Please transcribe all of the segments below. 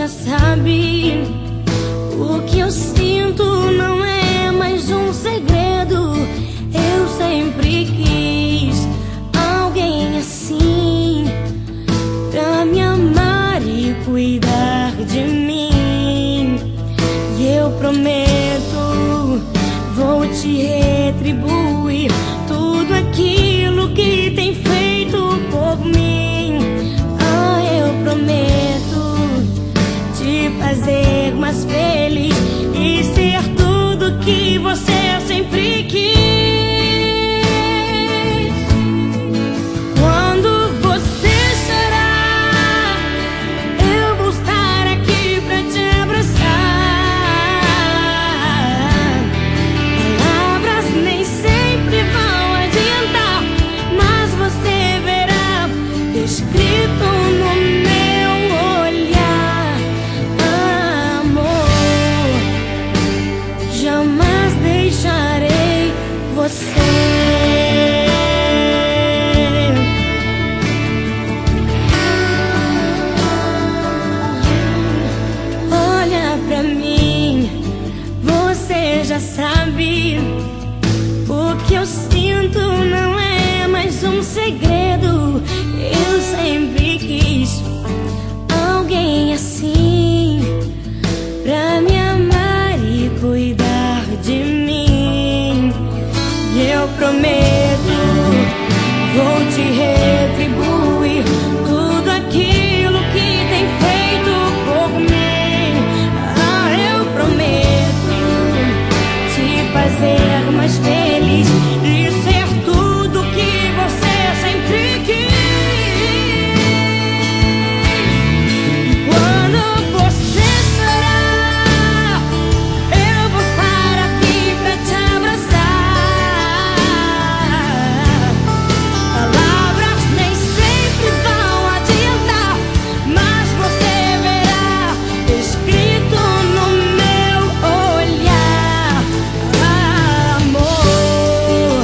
já sabe. O que eu sinto não é mais um segredo. Eu sempre quis alguém assim, pra me amar e cuidar de mim. E eu prometo, vou te retribuir tudo aquilo que tem feito por mim. Ah, eu prometo te fazer mais feliz e ser tudo que você sempre quis. Quando você chorar, eu vou estar aqui pra te abraçar. Palavras nem sempre vão adiantar, mas você verá escrito no meu olhar, amor. Jamais deixarei você. Olha pra mim, você já sabe. O que eu sinto não é mais um segredo. Eu sempre quis alguém assim, pra me amar e cuidar de mim. E eu prometo, vou te retribuir tudo aquilo que tem feito por mim. Ah, eu prometo te fazer mais feliz e ser tudo que você sempre quis. Quando você chorar, eu vou estar aqui pra te abraçar. Palavras nem sempre vão adiantar, mas você verá escrito no meu olhar, amor.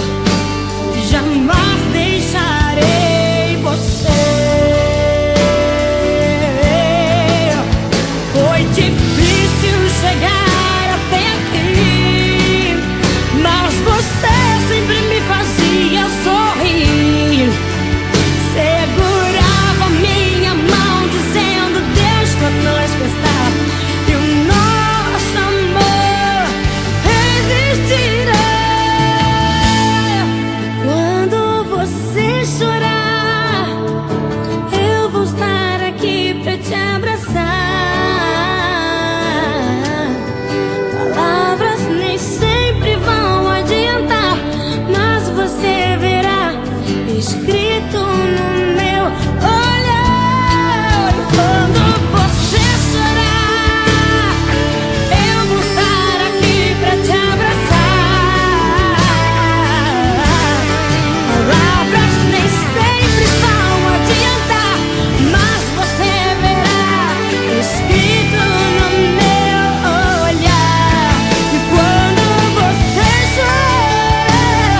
Jamais deixarei você. Foi difícil chegar até aqui, mas você sempre me fazia sorrir. Segurava minha mão dizendo: Deus conosco está, e o nosso amor resistirá. Quando você chorar, eu vou estar aqui pra te abraçar. Palavras nem sempre vão adiantar, mas você verá escrito no meu olhar. Quando você chorar, eu vou estar aqui pra te abraçar. Palavras nem sempre vão adiantar, mas você verá escrito no meu olhar. E quando você chorar,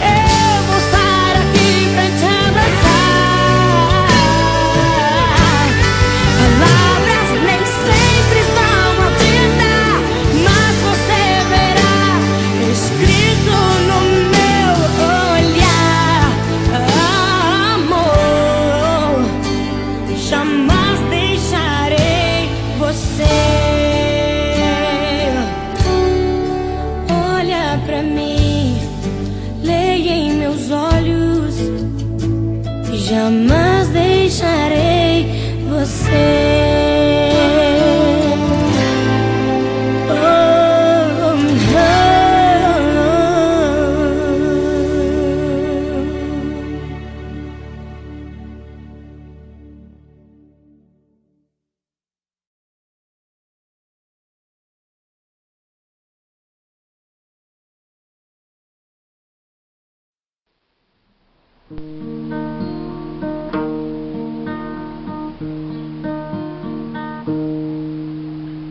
eu vou estar aqui pra te abraçar. Palavras nem sempre vão adiantar, mas você verá escrito no meu olhar, amor. Jamais deixarei você. Olha pra mim, leia em meus olhos. Jamais deixarei você. Oh,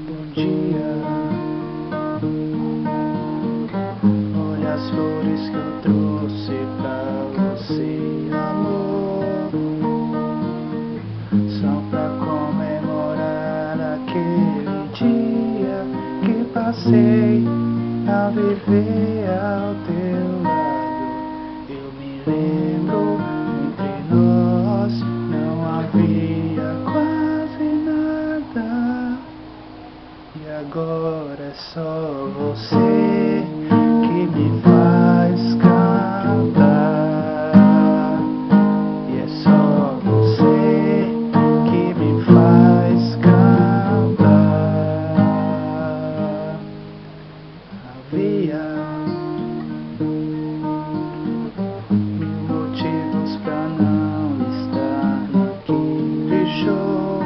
Bom dia. Olha as flores que eu trouxe pra você, amor. São pra comemorar aquele sei, ao viver ao teu lado, eu me lembro, entre nós não havia quase nada. E agora é só você que me faz cantar. E é só você que me faz cantar. Havia mil motivos pra não estar naquele show,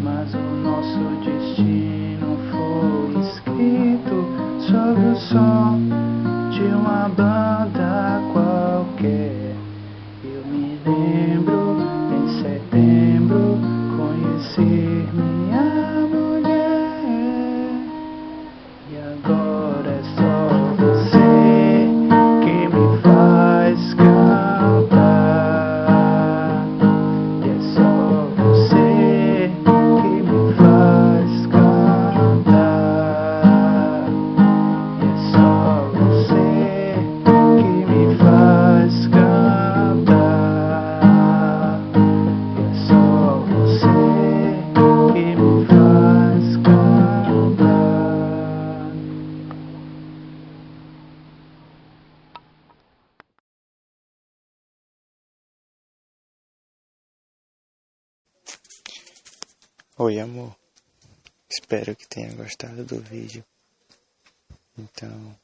mas o nosso destino foi escrito sobre o som de uma banda qualquer. Eu me lembro, em setembro, conhecer minha mulher. E agora é só você que me faz cantar. E é só você que me faz cantar. E é só você que me faz cantar. E é só você que me faz cantar. Oi, amor. Espero que tenha gostado do vídeo. Então,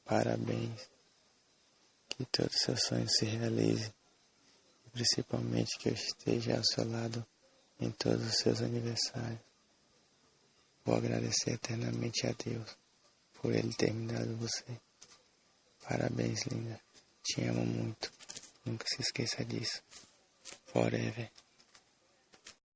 parabéns. Que todos os seus sonhos se realizem. E principalmente que eu esteja ao seu lado em todos os seus aniversários. Vou agradecer eternamente a Deus por Ele ter me dado você. Parabéns, linda. Te amo muito. Nunca se esqueça disso. Forever.